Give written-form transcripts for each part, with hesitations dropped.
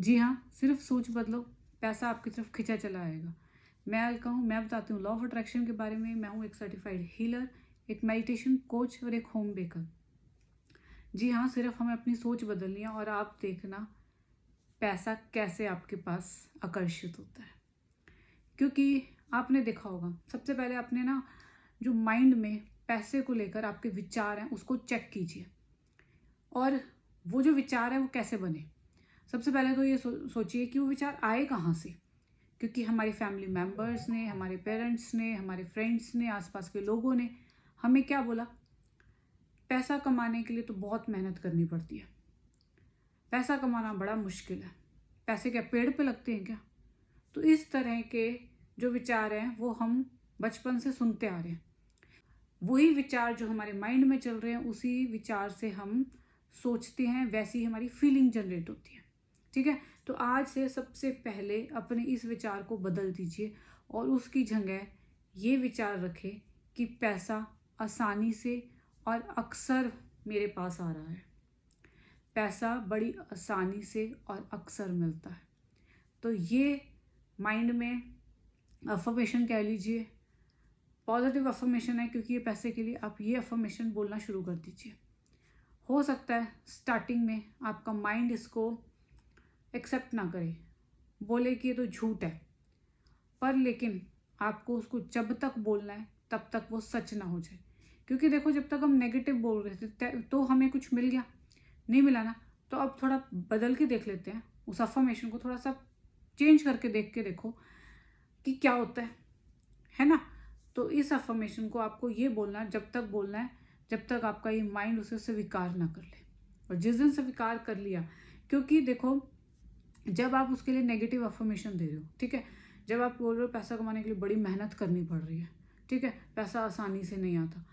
जी हाँ, सिर्फ सोच बदलो, पैसा आपकी तरफ खींचा चला आएगा। मैं अलका हूँ, मैं बताती हूँ लॉ ऑफ अट्रैक्शन के बारे में। मैं हूँ एक सर्टिफाइड हीलर, एक मेडिटेशन कोच और एक होम बेकर। जी हाँ, सिर्फ हमें अपनी सोच बदलनी है और आप देखना पैसा कैसे आपके पास आकर्षित होता है। क्योंकि आपने देखा होगा, सबसे पहले आपने ना जो माइंड में पैसे को लेकर आपके विचार हैं उसको चेक कीजिए, और वो जो विचार है वो कैसे बने। सबसे पहले तो ये सोचिए कि वो विचार आए कहाँ से। क्योंकि हमारी फैमिली मेम्बर्स ने, हमारे पेरेंट्स ने, हमारे फ्रेंड्स ने, आसपास के लोगों ने हमें क्या बोला, पैसा कमाने के लिए तो बहुत मेहनत करनी पड़ती है, पैसा कमाना बड़ा मुश्किल है, पैसे क्या पेड़ पे लगते हैं क्या। तो इस तरह के जो विचार हैं वो हम बचपन से सुनते आ रहे हैं। वही विचार जो हमारे माइंड में चल रहे हैं, उसी विचार से हम सोचते हैं, वैसी ही हमारी फीलिंग जनरेट होती है। ठीक है, तो आज से सबसे पहले अपने इस विचार को बदल दीजिए और उसकी जगह ये विचार रखें कि पैसा आसानी से और अक्सर मेरे पास आ रहा है। पैसा बड़ी आसानी से और अक्सर मिलता है। तो ये माइंड में अफर्मेशन कह लीजिए, पॉजिटिव अफर्मेशन है, क्योंकि ये पैसे के लिए आप ये अफर्मेशन बोलना शुरू कर दीजिए। हो सकता है स्टार्टिंग में आपका माइंड इसको एक्सेप्ट ना करे, बोले कि ये तो झूठ है, पर लेकिन आपको उसको जब तक बोलना है तब तक वो सच ना हो जाए। क्योंकि देखो, जब तक हम नेगेटिव बोल रहे थे तो हमें कुछ मिल गया, नहीं मिला ना, तो अब थोड़ा बदल के देख लेते हैं, उस अफर्मेशन को थोड़ा सा चेंज करके देख के देखो कि क्या होता है ना। तो इस अफर्मेशन को आपको ये बोलना, जब तक बोलना है जब तक आपका ये माइंड उसे स्वीकार ना कर ले। और जिस दिन स्वीकार कर लिया, क्योंकि देखो जब आप उसके लिए नेगेटिव अफर्मेशन दे रहे हो, ठीक है, जब आप बोल रहे हो पैसा कमाने के लिए बड़ी मेहनत करनी पड़ रही है, ठीक है, पैसा आसानी से नहीं आता,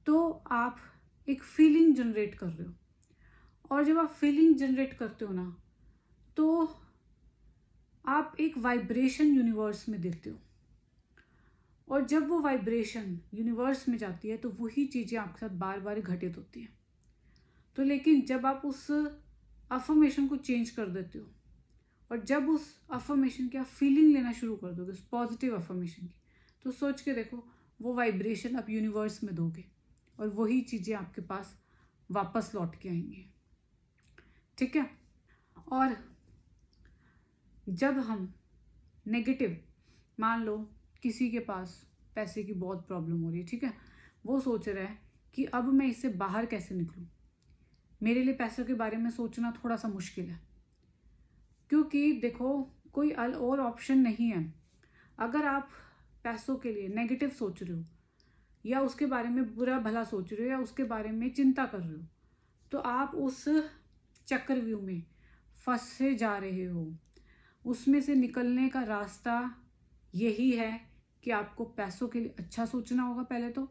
तो आप एक फीलिंग जनरेट कर रहे हो। और जब आप फीलिंग जनरेट करते हो ना, तो आप एक वाइब्रेशन यूनिवर्स में देते हो, और जब वो वाइब्रेशन यूनिवर्स में जाती है तो वही चीज़ें आपके साथ बार बार घटित होती हैं। तो लेकिन जब आप उस अफर्मेशन को चेंज कर देते हो, और जब उस अफर्मेशन की आप फीलिंग लेना शुरू कर दोगे, उस पॉजिटिव अफर्मेशन की, तो सोच के देखो वो वाइब्रेशन आप यूनिवर्स में दोगे और वही चीज़ें आपके पास वापस लौट के आएंगी। ठीक है, और जब हम नेगेटिव, मान लो किसी के पास पैसे की बहुत प्रॉब्लम हो रही है, ठीक है, वो सोच रहा है कि अब मैं इससे बाहर कैसे निकलूं, मेरे लिए पैसों के बारे में सोचना थोड़ा सा मुश्किल है। क्योंकि देखो कोई और ऑप्शन नहीं है। अगर आप पैसों के लिए नेगेटिव सोच रहे हो, या उसके बारे में बुरा भला सोच रहे हो, या उसके बारे में चिंता कर रहे हो, तो आप उस चक्रव्यूह में फंसे जा रहे हो। उसमें से निकलने का रास्ता यही है कि आपको पैसों के लिए अच्छा सोचना होगा पहले तो,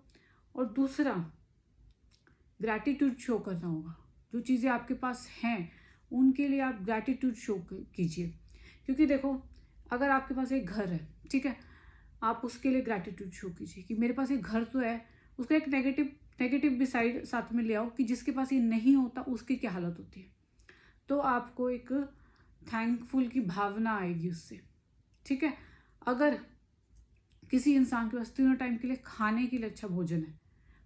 और दूसरा ग्रैटिट्यूड शो करना होगा। जो चीज़ें आपके पास हैं उनके लिए आप ग्रैटिट्यूड शो कीजिए। क्योंकि देखो, अगर आपके पास एक घर है, ठीक है, आप उसके लिए ग्रैटिट्यूड शो कीजिए कि मेरे पास एक घर तो है। उसका एक नेगेटिव भी साइड साथ में ले आओ कि जिसके पास ये नहीं होता उसकी क्या हालत होती है। तो आपको एक थैंकफुल की भावना आएगी उससे। ठीक है, अगर किसी इंसान के पास तीनों टाइम के लिए खाने के लिए अच्छा भोजन है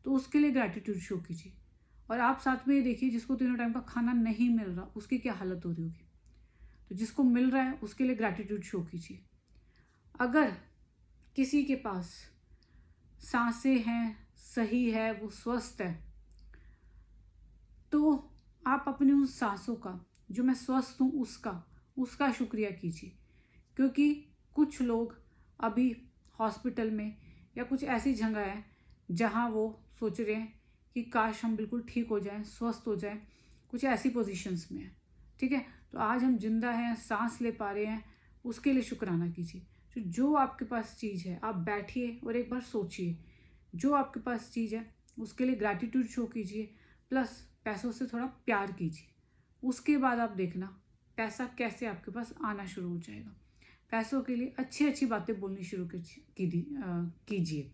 तो उसके लिए ग्रैटिट्यूड शो कीजिए। और आप साथ में ये देखिए, जिसको तीनों टाइम का खाना नहीं मिल रहा उसकी क्या हालत हो रही होगी। तो जिसको मिल रहा है उसके लिए ग्रैटिट्यूड शो कीजिए। अगर किसी के पास सांसें हैं, सही है, वो स्वस्थ है, तो आप अपनी उन सांसों का, जो मैं स्वस्थ हूँ उसका शुक्रिया कीजिए। क्योंकि कुछ लोग अभी हॉस्पिटल में या कुछ ऐसी जगह है जहाँ वो सोच रहे हैं कि काश हम बिल्कुल ठीक हो जाएं, स्वस्थ हो जाएं, कुछ ऐसी पोजीशंस में है। ठीक है, तो आज हम जिंदा हैं, सांस ले पा रहे हैं, उसके लिए शुक्राना कीजिए। तो जो आपके पास चीज़ है, आप बैठिए और एक बार सोचिए, जो आपके पास चीज़ है उसके लिए ग्रैटिट्यूड शो कीजिए, प्लस पैसों से थोड़ा प्यार कीजिए। उसके बाद आप देखना पैसा कैसे आपके पास आना शुरू हो जाएगा। पैसों के लिए अच्छी अच्छी बातें बोलनी शुरू कीजिए।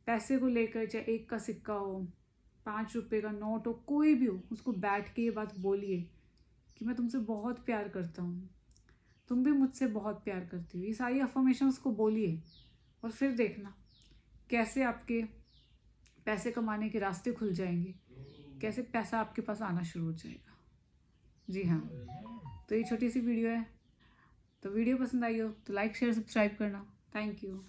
पैसे को लेकर, चाहे 1 का सिक्का हो, 5 रुपए का नोट हो, कोई भी हो, उसको बैठ के ये बात बोलिए कि मैं तुमसे बहुत प्यार करता हूँ, तुम भी मुझसे बहुत प्यार करती हो। ये सारी अफर्मेशंस को बोलिए और फिर देखना कैसे आपके पैसे कमाने के रास्ते खुल जाएंगे, कैसे पैसा आपके पास आना शुरू हो जाएगा। जी हाँ, तो ये छोटी सी वीडियो है, तो वीडियो पसंद आई हो तो लाइक शेयर सब्सक्राइब करना। Thank you.